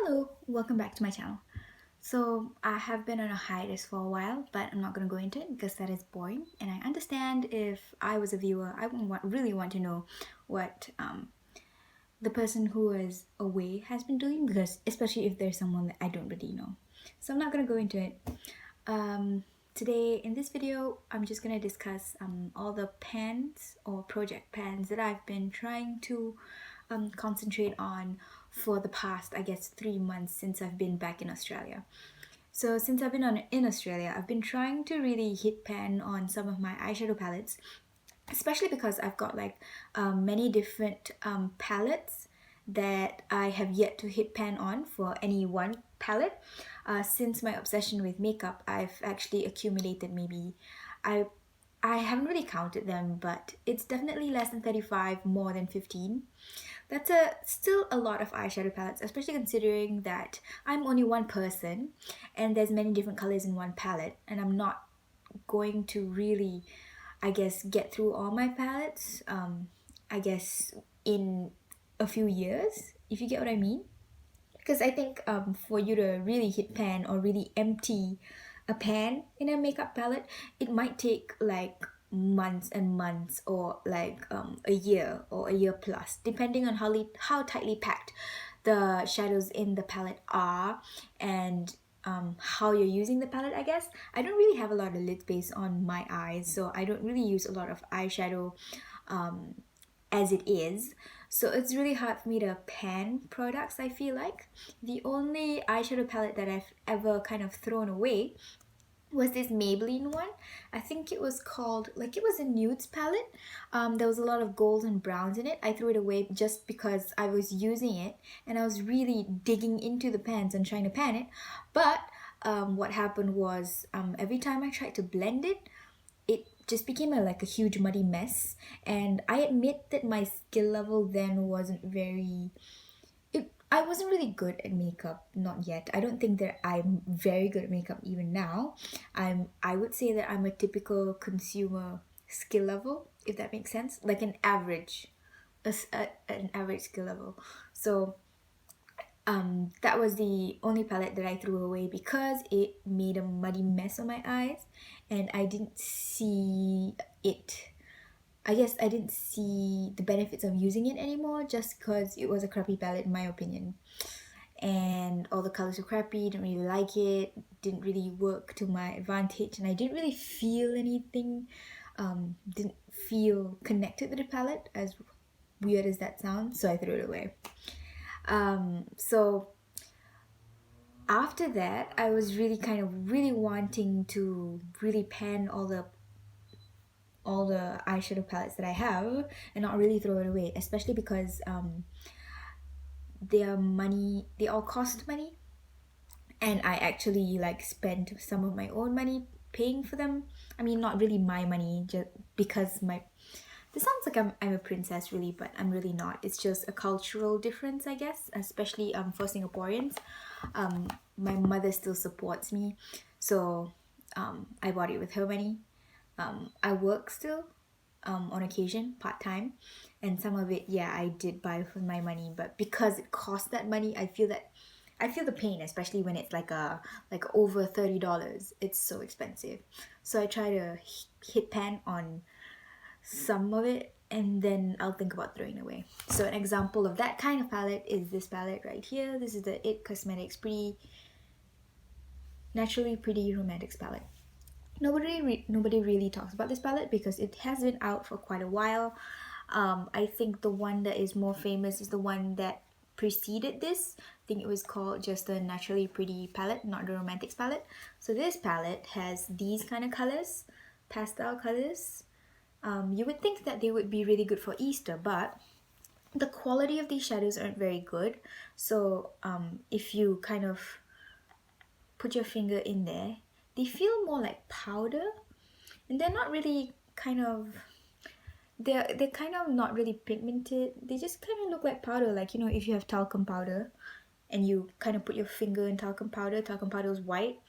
Hello, welcome back to my channel. So I have been on a hiatus for a while, but I'm not going to go into it because that is boring. And I understand if I was a viewer, I would really want to know what the person who is away has been doing, because especially if there's someone that I don't really know. So I'm not going to go into it. Today in this video, I'm just going to discuss all the pans or project pans that I've been trying to concentrate on for the past, I guess, 3 months since I've been back in Australia. So since I've been in Australia, I've been trying to really hit pan on some of my eyeshadow palettes, especially because I've got like many different palettes that I have yet to hit pan on for any one palette. Since my obsession with makeup, I've actually accumulated maybe, I haven't really counted them, but it's definitely less than 35, more than 15. That's still a lot of eyeshadow palettes, especially considering that I'm only one person and there's many different colors in one palette, and I'm not going to really, I guess, get through all my palettes, I guess, in a few years, if you get what I mean. Because I think for you to really hit pan or really empty a pan in a makeup palette, it might take like months and months, or like a year or a year plus, depending on how tightly packed the shadows in the palette are, and how you're using the palette. I guess I don't really have a lot of lid space on my eyes, so I don't really use a lot of eyeshadow as it is. So it's really hard for me to pan products, I feel like. The only eyeshadow palette that I've ever kind of thrown away was this Maybelline one. I think it was called, like, it was a nudes palette. There was a lot of golds and browns in it. I threw it away just because I was using it and I was really digging into the pans and trying to pan it. But what happened was, every time I tried to blend it, it just became like a huge muddy mess. And I admit that my skill level then wasn't very, I wasn't really good at makeup, not yet. I don't think that I'm very good at makeup even now. I would say that I'm a typical consumer skill level, if that makes sense, like an average, an average skill level. So that was the only palette that I threw away because it made a muddy mess on my eyes, and I didn't see it. I guess I didn't see the benefits of using it anymore just because it was a crappy palette in my opinion. And all the colors were crappy, didn't really like it, didn't really work to my advantage, and I didn't really feel anything, didn't feel connected to the palette, as weird as that sounds, so I threw it away. So after that, I was really wanting to really pan all the eyeshadow palettes that I have and not really throw it away, especially because they all cost money, and I actually like spent some of my own money paying for them. I mean, not really my money, just because this sounds like I'm a princess really, but I'm really not. It's just a cultural difference, I guess, especially for Singaporeans. My mother still supports me, so I bought it with her money. I work still on occasion, part-time, and some of it, yeah, I did buy with my money, but because it cost that money, I feel the pain, especially when it's like over $30. It's so expensive. So I try to hit pan on some of it, and then I'll think about throwing away. So an example of that kind of palette is this palette right here. This is the It Cosmetics Naturally Pretty Romantics palette. Nobody really talks about this palette because it has been out for quite a while. I think the one that is more famous is the one that preceded this. I think it was called just the Naturally Pretty palette, not the Romantics palette. So this palette has these kind of colors, pastel colors. You would think that they would be really good for Easter, but the quality of these shadows aren't very good. So if you kind of put your finger in there, they feel more like powder, and they're not really they're kind of not really pigmented. They just kind of look like powder, like, you know, if you have talcum powder and you kind of put your finger in talcum powder is white,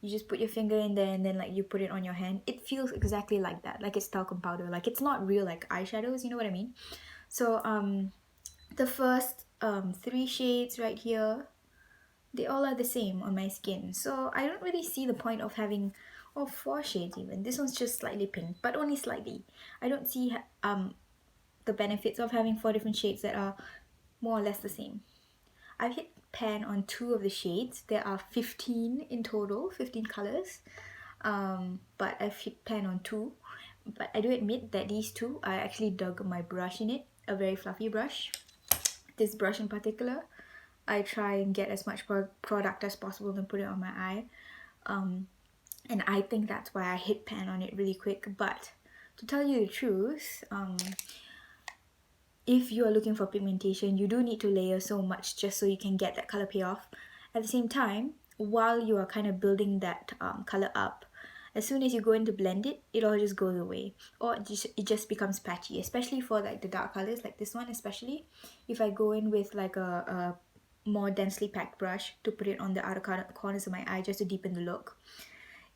you just put your finger in there and then like you put it on your hand. It feels exactly like that, like it's talcum powder, like it's not real like eyeshadows, you know what I mean? So the first 3 shades right here they all are the same on my skin. So I don't really see the point of having, or 4 shades even. This one's just slightly pink, but only slightly. I don't see the benefits of having 4 different shades that are more or less the same. I've hit pan on 2 of the shades. There are 15 in total, 15 colors. But I've hit pan on 2. But I do admit that these 2, I actually dug my brush in it, a very fluffy brush. This brush in particular, I try and get as much product as possible and put it on my eye. And I think that's why I hit pan on it really quick. But to tell you the truth, if you are looking for pigmentation, you do need to layer so much just so you can get that color payoff. At the same time, while you are kind of building that color up, as soon as you go in to blend it, it all just goes away, or it just becomes patchy, especially for like the dark colors, like this one especially. If I go in with like a more densely packed brush to put it on the outer corners of my eye just to deepen the look,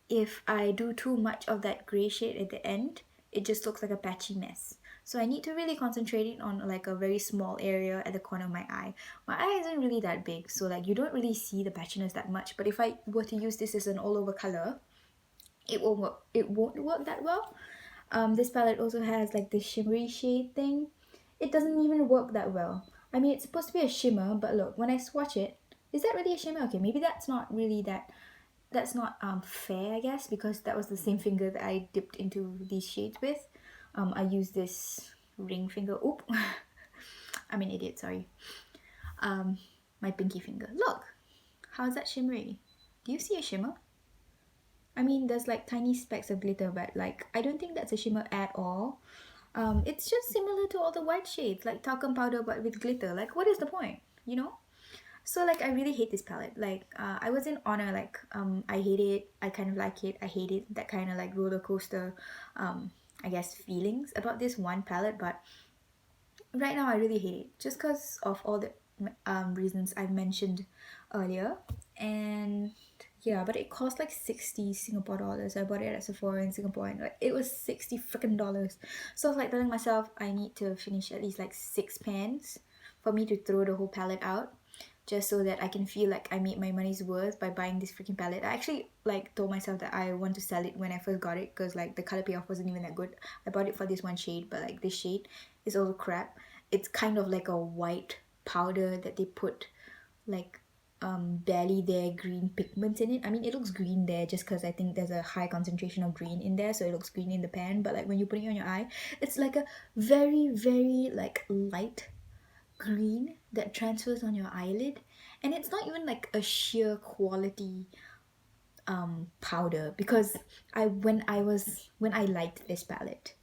if I do too much of that grey shade at the end, it just looks like a patchy mess. So I need to really concentrate it on like a very small area at the corner of my eye. My eye isn't really that big, so like you don't really see the patchiness that much. But if I were to use this as an all over color, it won't work that well. This palette also has like the shimmery shade thing. It doesn't even work that well. I mean, it's supposed to be a shimmer, but look, when I swatch it, is that really a shimmer? Okay, maybe that's not really that's not fair, I guess, because that was the same finger that I dipped into these shades with. I used this ring finger. Oop. I'm an idiot, sorry. My pinky finger. Look, how's that shimmery? Do you see a shimmer? I mean, there's like tiny specks of glitter, but like I don't think that's a shimmer at all. It's just similar to all the white shades, like talcum powder but with glitter. Like, what is the point, you know? So like I really hate this palette. Like I was in honor, like I hate it, I kind of like it, I hate it, that kind of like roller coaster I guess feelings about this one palette. But right now I really hate it just because of all the reasons I've mentioned earlier. And yeah, but it cost like 60 Singapore dollars. I bought it at Sephora in Singapore and like it was 60 freaking dollars. So I was like telling myself I need to finish at least like 6 pans for me to throw the whole palette out, just so that I can feel like I made my money's worth by buying this freaking palette. I actually like told myself that I want to sell it when I first got it because like the color payoff wasn't even that good. I bought it for this one shade, but like this shade is also crap. It's kind of like a white powder that they put like barely there green pigments in it. I mean, it looks green there just because I think there's a high concentration of green in there, so it looks green in the pan. But like when you put it on your eye, it's like a very very like light green that transfers on your eyelid, and it's not even like a sheer quality powder. Because when I liked this palette,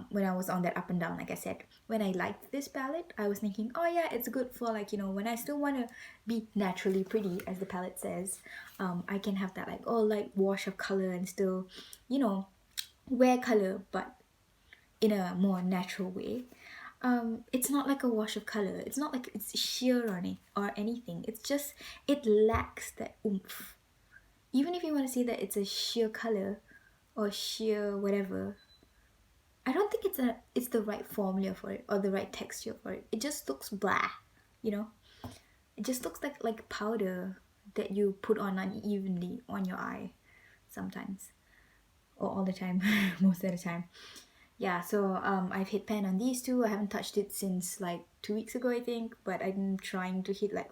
when I was on that up and down, like I said, when I liked this palette, I was thinking, oh yeah, it's good for like, you know, when I still want to be naturally pretty, as the palette says. I can have that like light wash of color and still, you know, wear color but in a more natural way. It's not like a wash of color. It's not like it's sheer on it or anything. It's just, it lacks that oomph. Even if you want to say that it's a sheer color or sheer whatever, I don't think it's the right formula for it or the right texture for it. It just looks blah, you know? It just looks like powder that you put on unevenly on your eye sometimes. Or all the time, most of the time. Yeah, so I've hit pan on these 2. I haven't touched it since like 2 weeks ago, I think, but I'm trying to hit like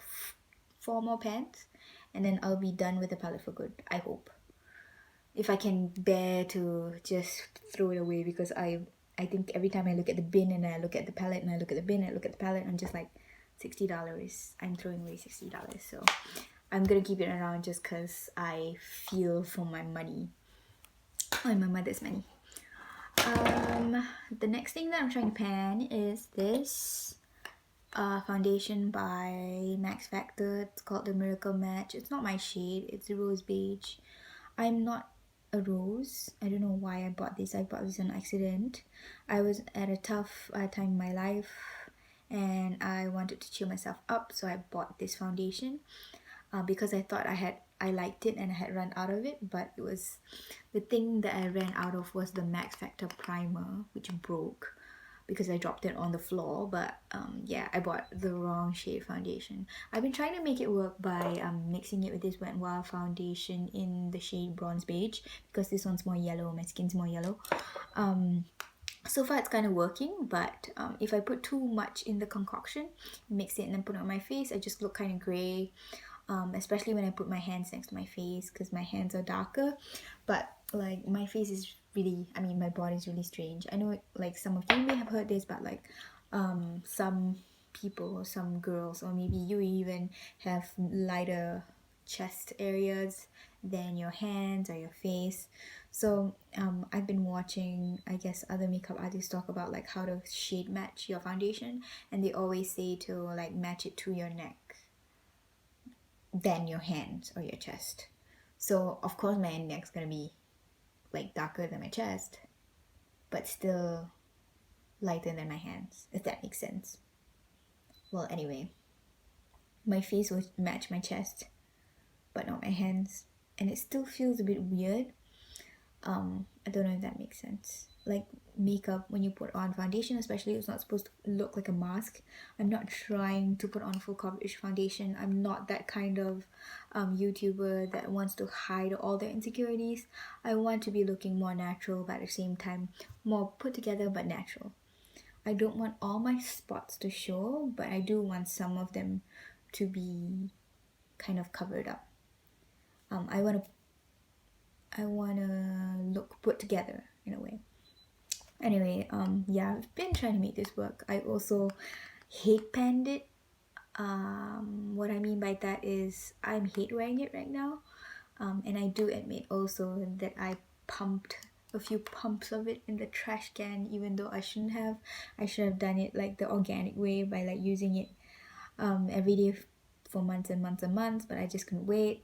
4 more pans, and then I'll be done with the palette for good, I hope. If I can bear to just throw it away, because I think every time I look at the bin and I look at the palette and I look at the bin and I look at the palette, I'm just like, $60. I'm throwing away $60. So I'm gonna keep it around just because I feel for my money. Oh, my mother's money. The next thing that I'm trying to pan is this foundation by MaxFactor. It's called the Miracle Match. It's not my shade. It's Rose Beige. I'm not a rose. I don't know why I bought this. I bought this on accident. I was at a tough time in my life and I wanted to cheer myself up, so I bought this foundation because I thought I liked it and I had run out of it. But it was, the thing that I ran out of was the MaxFactor primer, which broke. because I dropped it on the floor. But yeah, I bought the wrong shade foundation. I've been trying to make it work by mixing it with this Wet n Wild foundation in the shade Bronze Beige, because this one's more yellow, my skin's more yellow. So far it's kind of working, but if I put too much in the concoction, mix it and then put it on my face, I just look kind of grey, especially when I put my hands next to my face, because my hands are darker. But like, my face is really, I mean, my body is really strange. I know like some of you may have heard this, but like some people or some girls, or maybe you even, have lighter chest areas than your hands or your face. So I've been watching, I guess, other makeup artists talk about like how to shade match your foundation, and they always say to like match it to your neck than your hands or your chest. So of course my neck's gonna be like darker than my chest, but still lighter than my hands, if that makes sense. Well, anyway, my face will match my chest but not my hands, and it still feels a bit weird. I don't know if that makes sense. Like, makeup, when you put on foundation especially, it's not supposed to look like a mask. I'm not trying to put on full coverage foundation. I'm not that kind of YouTuber that wants to hide all their insecurities. I want to be looking more natural, but at the same time more put together but natural. I don't want all my spots to show, but I do want some of them to be kind of covered up. I want to look put together in a way. Anyway, yeah, I've been trying to make this work. I also hate panned it. What I mean by that is I'm hate wearing it right now. And I do admit also that I pumped a few pumps of it in the trash can, even though I shouldn't have. I should have done it like the organic way, by like using it every day for months and months and months, but I just couldn't wait.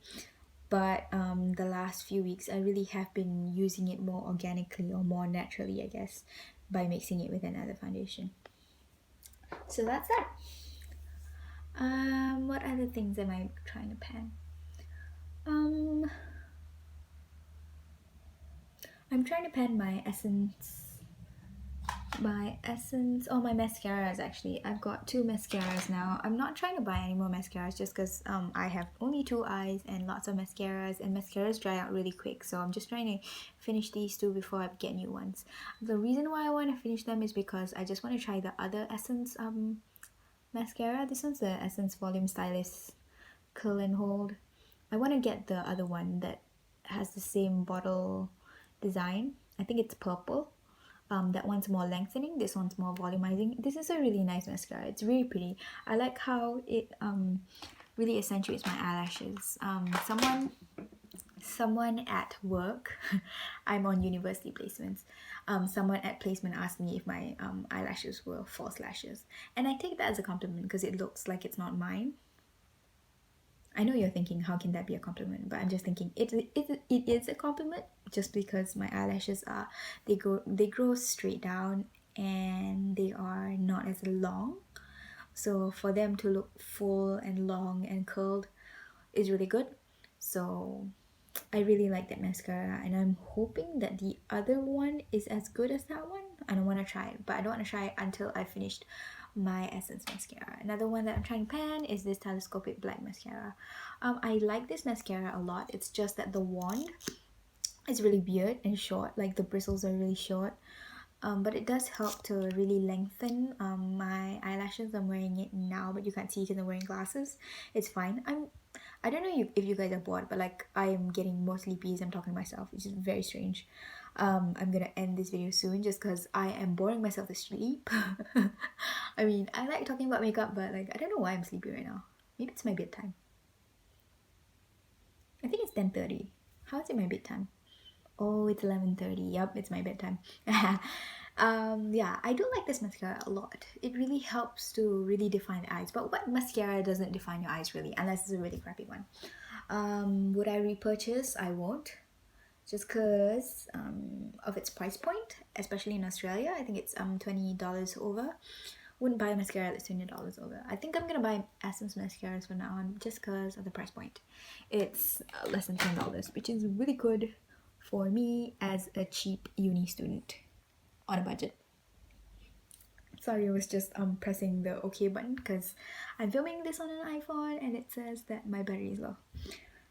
But the last few weeks I really have been using it more organically, or more naturally, I guess, by mixing it with another foundation. So that's that. What other things am I trying to pan? I'm trying to pan my Essence, my mascaras actually. I've got 2 mascaras now. I'm not trying to buy any more mascaras just because I have only 2 eyes and lots of mascaras, and mascaras dry out really quick, so I'm just trying to finish these 2 before I get new ones. The reason why I want to finish them is because I just want to try the other Essence mascara. This one's the Essence Volume Stylist Curl and Hold. I want to get the other one that has the same bottle design. I think it's purple. That one's more lengthening, this one's more volumizing. This is a really nice mascara. It's really pretty. I like how it really accentuates my eyelashes. Someone at work, I'm on university placements, someone at placement asked me if my eyelashes were false lashes, and I take that as a compliment because it looks like it's not mine. I know you're thinking, how can that be a compliment? But I'm just thinking it is a compliment, just because my eyelashes are, they grow straight down and they are not as long. So for them to look full and long and curled is really good. So I really like that mascara, and I'm hoping that the other one is as good as that one. I don't want to try it, but I don't want to try it until I finished my Essence mascara. Another one that I'm trying to pan is this Telescopic black mascara. I like this mascara a lot. It's just that the wand is really weird and short, like the bristles are really short. But it does help to really lengthen my eyelashes. I'm wearing it now, but you can't see because I'm wearing glasses. It's fine. I don't know if you guys are bored, but like, I am getting more sleepy as I'm talking to myself, which is very strange. I'm gonna end this video soon just because I am boring myself to sleep. I mean, I like talking about makeup, but like, I don't know why I'm sleepy right now. Maybe it's my bedtime. I think it's 10:30. How is it my bedtime? Oh, it's 11:30. Yup, it's my bedtime. Yeah, I do like this mascara a lot. It really helps to really define the eyes. But what mascara doesn't define your eyes really, unless it's a really crappy one? Would I repurchase? I won't. Just because of its price point, especially in Australia. I think it's $20 over. Wouldn't buy a mascara that's $20 over. I think I'm gonna buy Essence mascaras from now on, just because of the price point. It's less than $10, which is really good for me as a cheap uni student on a budget. Sorry, I was just pressing the OK button because I'm filming this on an iPhone and it says that my battery is low.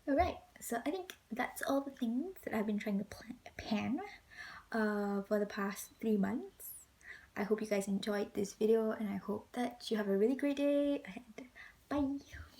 Alright, so I think that's all the things that I've been trying to plan for the past 3 months. I hope you guys enjoyed this video and I hope that you have a really great day ahead. Bye!